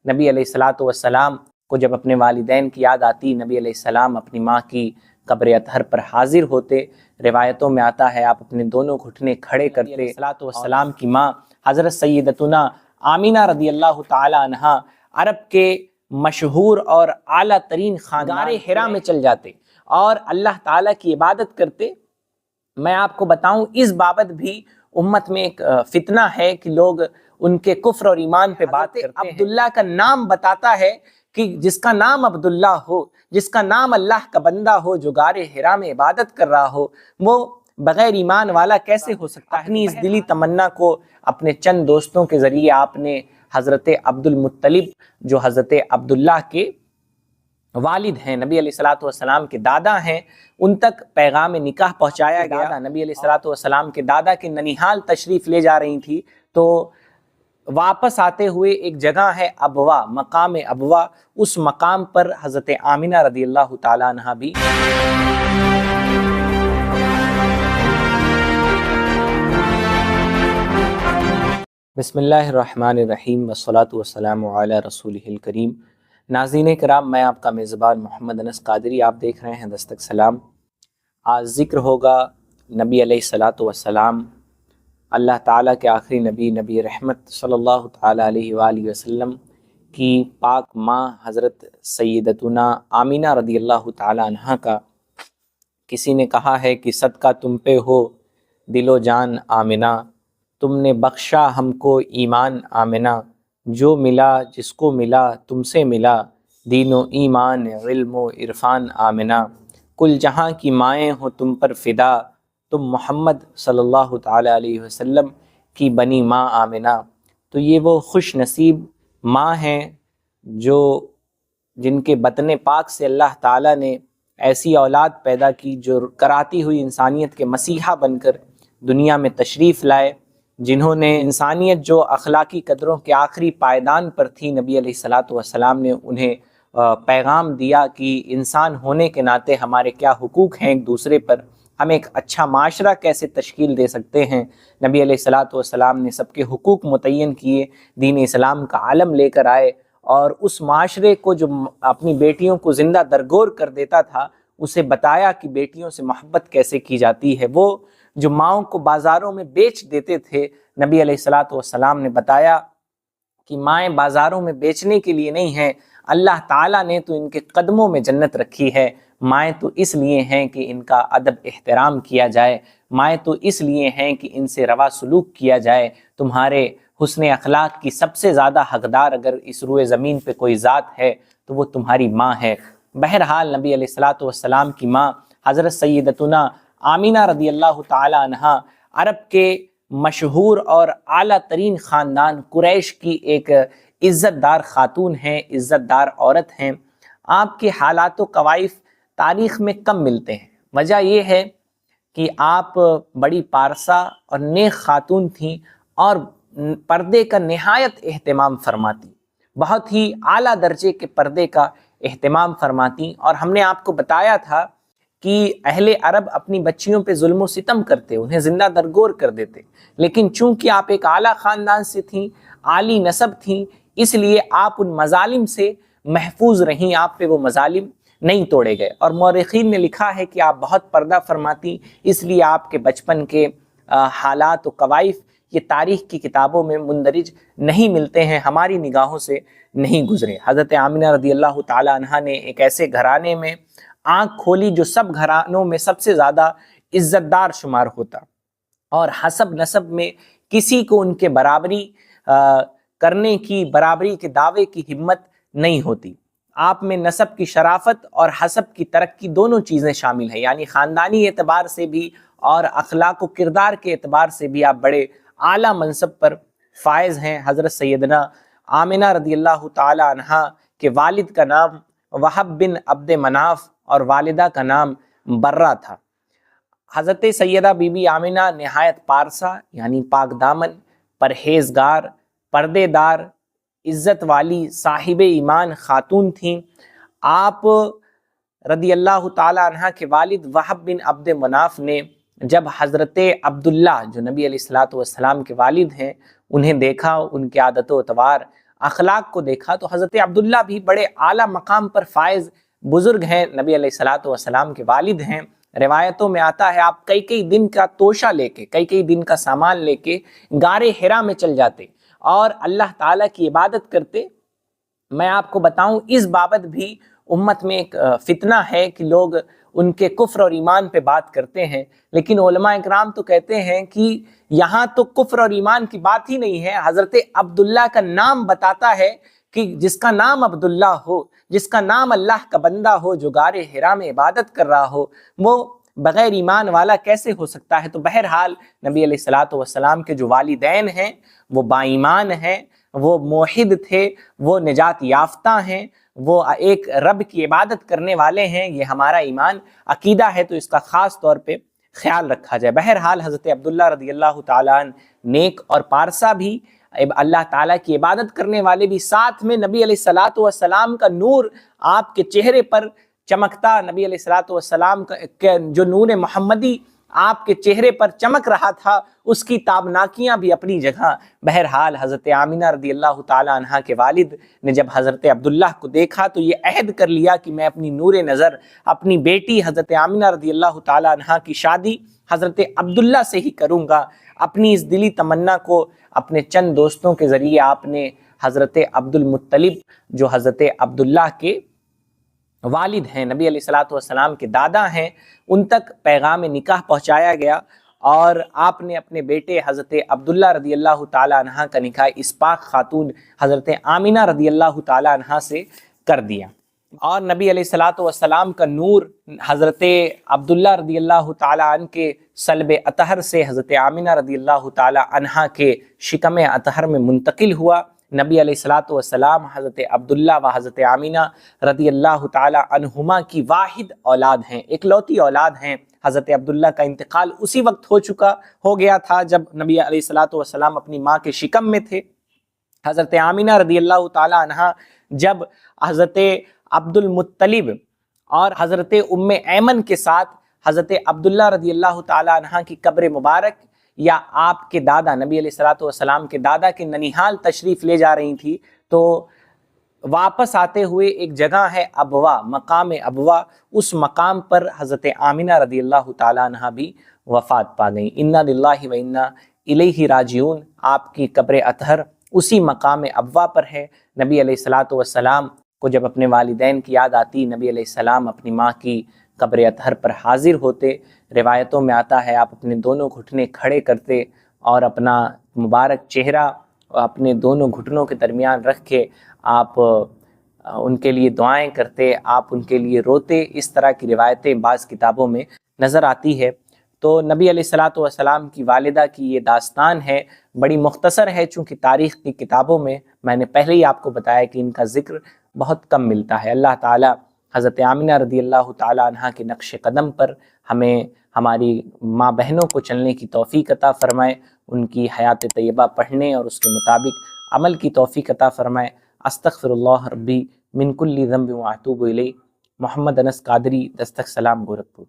نبی علیہ الصلاۃ والسلام کو جب اپنے والدین کی یاد آتی، نبی علیہ السلام اپنی ماں کی قبر اطہر پر حاضر ہوتے۔ روایتوں میں آتا ہے آپ اپنے دونوں گھٹنے کھڑے کرتے۔ علیہ الصلاۃ والسلام کی ماں حضرت سیدتنا آمینہ رضی اللہ تعالی عنہا عرب کے مشہور اور اعلیٰ ترین خاندان حرا میں چل جاتے اور اللہ تعالیٰ کی عبادت کرتے۔ میں آپ کو بتاؤں اس بابت بھی امت میں ایک فتنہ ہے کہ لوگ ان کے کفر اور ایمان پہ بات کرتے ہیں۔ عبداللہ کا نام بتاتا ہے کہ جس کا نام عبداللہ ہو، جس کا نام اللہ کا بندہ ہو، جو غار حرا میں عبادت کر رہا ہو، وہ بغیر ایمان والا کیسے ہو سکتا ہے؟ اپنی اس دلی تمنا کو اپنے چند دوستوں کے ذریعے آپ نے حضرت عبد المطلب جو حضرت عبداللہ کے والد ہیں، نبی علیہ الصلوۃ والسلام کے دادا ہیں، ان تک پیغام نکاح پہنچایا گیا۔ نبی علیہ الصلوۃ والسلام کے دادا کے ننیحال تشریف لے جا رہی تھی تو واپس آتے ہوئے ایک جگہ ہے ابوا، مقام ابوا، اس مقام پر حضرت آمینہ رضی اللہ تعالیٰ عنہ بھی بسم اللہ الرحمن الرحیم والصلاة والسلام علی رسولہ الکریم۔ ناظرین کرام، میں آپ کا میزبان محمد انس قادری، آپ دیکھ رہے ہیں دستک سلام۔ آج ذکر ہوگا نبی علیہ الصلاۃ والسلام، اللہ تعالیٰ کے آخری نبی، نبی رحمت صلی اللہ تعالیٰ علیہ وآلہ وسلم کی پاک ماں حضرت سیدتنا آمینہ رضی اللہ تعالیٰ عنہ کا۔ کسی نے کہا ہے کہ صدقہ تم پہ ہو دل و جان آمنہ، تم نے بخشا ہم کو ایمان آمنہ، جو ملا جس کو ملا تم سے ملا، دین و ایمان علم و عرفان آمنہ، کل جہاں کی مائیں ہو تم پر فدا، تم محمد صلی اللہ تعالیٰ علیہ وسلم کی بنی ماں آمنہ۔ تو یہ وہ خوش نصیب ماں ہیں جن کے بطن پاک سے اللہ تعالیٰ نے ایسی اولاد پیدا کی جو کراتی ہوئی انسانیت کے مسیحا بن کر دنیا میں تشریف لائے، جنہوں نے انسانیت جو اخلاقی قدروں کے آخری پائیدان پر تھی، نبی علیہ الصلوۃ والسلام نے انہیں پیغام دیا کہ انسان ہونے کے ناطے ہمارے کیا حقوق ہیں ایک دوسرے پر، ہم ایک اچھا معاشرہ کیسے تشکیل دے سکتے ہیں۔ نبی علیہ الصلوۃ والسلام نے سب کے حقوق متعین کیے، دین اسلام کا عالم لے کر آئے، اور اس معاشرے کو جو اپنی بیٹیوں کو زندہ درگور کر دیتا تھا اسے بتایا کہ بیٹیوں سے محبت کیسے کی جاتی ہے۔ وہ جو ماؤں کو بازاروں میں بیچ دیتے تھے، نبی علیہ الصلوۃ والسلام نے بتایا کہ مائیں بازاروں میں بیچنے کے لیے نہیں ہیں، اللہ تعالیٰ نے تو ان کے قدموں میں جنت رکھی ہے۔ مائیں تو اس لیے ہیں کہ ان کا ادب احترام کیا جائے، مائیں تو اس لیے ہیں کہ ان سے روا سلوک کیا جائے۔ تمہارے حسن اخلاق کی سب سے زیادہ حقدار اگر اس روئے زمین پہ کوئی ذات ہے تو وہ تمہاری ماں ہے۔ بہرحال نبی علیہ الصلوۃ والسلام کی ماں حضرت سیدتنا آمینہ رضی اللہ تعالی عنہا عرب کے مشہور اور اعلیٰ ترین خاندان قریش کی ایک عزت دار خاتون ہیں، عزت دار عورت ہیں۔ آپ کے حالات و کوائف تاریخ میں کم ملتے ہیں۔ وجہ یہ ہے کہ آپ بڑی پارسا اور نیک خاتون تھیں اور پردے کا نہایت اہتمام فرماتی، بہت ہی اعلیٰ درجے کے پردے کا اہتمام فرماتی۔ اور ہم نے آپ کو بتایا تھا کہ اہل عرب اپنی بچیوں پہ ظلم و ستم کرتے، انہیں زندہ درگور کر دیتے، لیکن چونکہ آپ ایک اعلیٰ خاندان سے تھیں، عالی نسب تھیں، اس لیے آپ ان مظالم سے محفوظ رہیں، آپ پہ وہ مظالم نہیں توڑے گئے۔ اور مورخین نے لکھا ہے کہ آپ بہت پردہ فرماتی، اس لیے آپ کے بچپن کے حالات و کوائف یہ تاریخ کی کتابوں میں مندرج نہیں ملتے ہیں، ہماری نگاہوں سے نہیں گزرے۔ حضرت آمینہ رضی اللہ تعالی عنہا نے ایک ایسے گھرانے میں آنکھ کھولی جو سب گھرانوں میں سب سے زیادہ عزت دار شمار ہوتا، اور حسب نسب میں کسی کو ان کے برابری کرنے کی، برابری کے دعوے کی ہمت نہیں ہوتی۔ آپ میں نسب کی شرافت اور حسب کی ترقی دونوں چیزیں شامل ہیں، یعنی خاندانی اعتبار سے بھی اور اخلاق و کردار کے اعتبار سے بھی آپ بڑے اعلیٰ منصب پر فائز ہیں۔ حضرت سیدنا آمینہ رضی اللہ تعالی عنہا کے والد کا نام وہب بن عبد مناف اور والدہ کا نام برہ تھا۔ حضرت سیدہ بی بی آمینہ نہایت پارسا یعنی پاک دامن، پرہیزگار، پردے دار، عزت والی، صاحب ایمان خاتون تھیں۔ آپ رضی اللہ تعالی عنہ کے والد وہب بن عبد مناف نے جب حضرت عبداللہ جو نبی علیہ الصلوۃ والسلام کے والد ہیں انہیں دیکھا، ان کے عادت و اطوار اخلاق کو دیکھا تو حضرت عبداللہ بھی بڑے اعلیٰ مقام پر فائز بزرگ ہیں، نبی علیہ الصلوۃ والسلام کے والد ہیں۔ روایتوں میں آتا ہے آپ کئی دن کا توشہ لے کے، کئی دن کا سامان لے کے غار حرا میں چل جاتے اور اللہ تعالیٰ کی عبادت کرتے۔ میں آپ کو بتاؤں اس بابت بھی امت میں ایک فتنہ ہے کہ لوگ ان کے کفر اور ایمان پہ بات کرتے ہیں، لیکن علماء اکرام تو کہتے ہیں کہ یہاں تو کفر اور ایمان کی بات ہی نہیں ہے، حضرت عبداللہ کا نام بتاتا ہے کہ جس کا نام عبداللہ ہو، جس کا نام اللہ کا بندہ ہو، جو غار حرا میں عبادت کر رہا ہو، وہ بغیر ایمان والا کیسے ہو سکتا ہے؟ تو بہرحال نبی علیہ الصلوۃ والسلام کے جو والدین ہیں وہ با ایمان ہیں، وہ موحد تھے، وہ نجات یافتہ ہیں، وہ ایک رب کی عبادت کرنے والے ہیں۔ یہ ہمارا ایمان عقیدہ ہے تو اس کا خاص طور پہ خیال رکھا جائے۔ بہرحال حضرت عبداللہ رضی اللہ تعالیٰ عنہ نیک اور پارسا بھی، اللہ تعالیٰ کی عبادت کرنے والے بھی، ساتھ میں نبی علیہ الصلوۃ والسلام کا نور آپ کے چہرے پر چمکتا، نبی علیہ الصلوۃ والسلام کا جو نور محمدی آپ کے چہرے پر چمک رہا تھا، اس کی تابناکیاں بھی اپنی جگہ۔ بہرحال حضرت آمنہ رضی اللہ تعالیٰ عنہ کے والد نے جب حضرت عبداللہ کو دیکھا تو یہ عہد کر لیا کہ میں اپنی نور نظر اپنی بیٹی حضرت آمنہ رضی اللہ تعالیٰ عنہ کی شادی حضرت عبداللہ سے ہی کروں گا۔ اپنی اس دلی تمنا کو اپنے چند دوستوں کے ذریعے آپ نے حضرت عبد المطلب جو حضرت عبداللہ کے والد ہیں، نبی علیہ الصلوۃ والسلام کے دادا ہیں، ان تک پیغام نکاح پہنچایا گیا اور آپ نے اپنے بیٹے حضرت عبداللہ رضی اللہ تعالیٰ عنہ کا نکاح اس پاک خاتون حضرت آمنہ رضی اللہ تعالیٰ عنہ سے کر دیا۔ اور نبی علیہ الصلوۃ والسلام کا نور حضرت عبداللہ رضی اللہ تعالیٰ عنہ کے صلب اطہر سے حضرت آمنہ رضی اللہ تعالیٰ عنہ کے شکم اطہر میں منتقل ہوا۔ نبی علیہ الصلوۃ والسلام حضرت عبداللہ و حضرت آمنہ رضی اللہ تعالیٰ عنہما کی واحد اولاد ہیں، اکلوتی اولاد ہیں۔ حضرت عبداللہ کا انتقال اسی وقت ہو گیا تھا جب نبی علیہ الصلوۃ والسلام اپنی ماں کے شکم میں تھے۔ حضرت آمنہ رضی اللہ تعالیٰ عنہ جب حضرت عبد المطلب اور حضرت ام ایمن کے ساتھ حضرت عبداللہ رضی اللہ تعالیٰ عنہ کی قبر مبارک یا آپ کے دادا نبی علیہ الصلوۃ والسلام کے دادا کے ننیحال تشریف لے جا رہی تھی، تو واپس آتے ہوئے ایک جگہ ہے ابوا، مقام ابوا، اس مقام پر حضرت آمنہ رضی اللہ تعالیٰ عنہ بھی وفات پا گئیں۔ انا للہ و انا الیہ راجعون۔ آپ کی قبر اطہر اسی مقام ابوا پر ہے۔ نبی علیہ الصلوۃ والسلام کو جب اپنے والدین کی یاد آتی، نبی علیہ السلام اپنی ماں کی قبر اطہر پر حاضر ہوتے۔ روایتوں میں آتا ہے آپ اپنے دونوں گھٹنے کھڑے کرتے اور اپنا مبارک چہرہ اپنے دونوں گھٹنوں کے درمیان رکھ کے آپ ان کے لیے دعائیں کرتے، آپ ان کے لیے روتے۔ اس طرح کی روایتیں بعض کتابوں میں نظر آتی ہے۔ تو نبی علیہ الصلوۃ والسلام کی والدہ کی یہ داستان ہے، بڑی مختصر ہے، چونکہ تاریخ کی کتابوں میں نے پہلے ہی آپ کو بتایا کہ ان کا ذکر بہت کم ملتا ہے۔ اللہ تعالیٰ حضرت آمنہ رضی اللہ تعالیٰ عنہ کے نقش قدم پر ہمیں ہماری ماں بہنوں کو چلنے کی توفیق عطا فرمائے، ان کی حیات طیبہ پڑھنے اور اس کے مطابق عمل کی توفیق عطا فرمائے۔ استغفر اللہ ربی من کل ذنب و اتوب الیہ۔ محمد انس قادری، دستک سلام، گورکھپور۔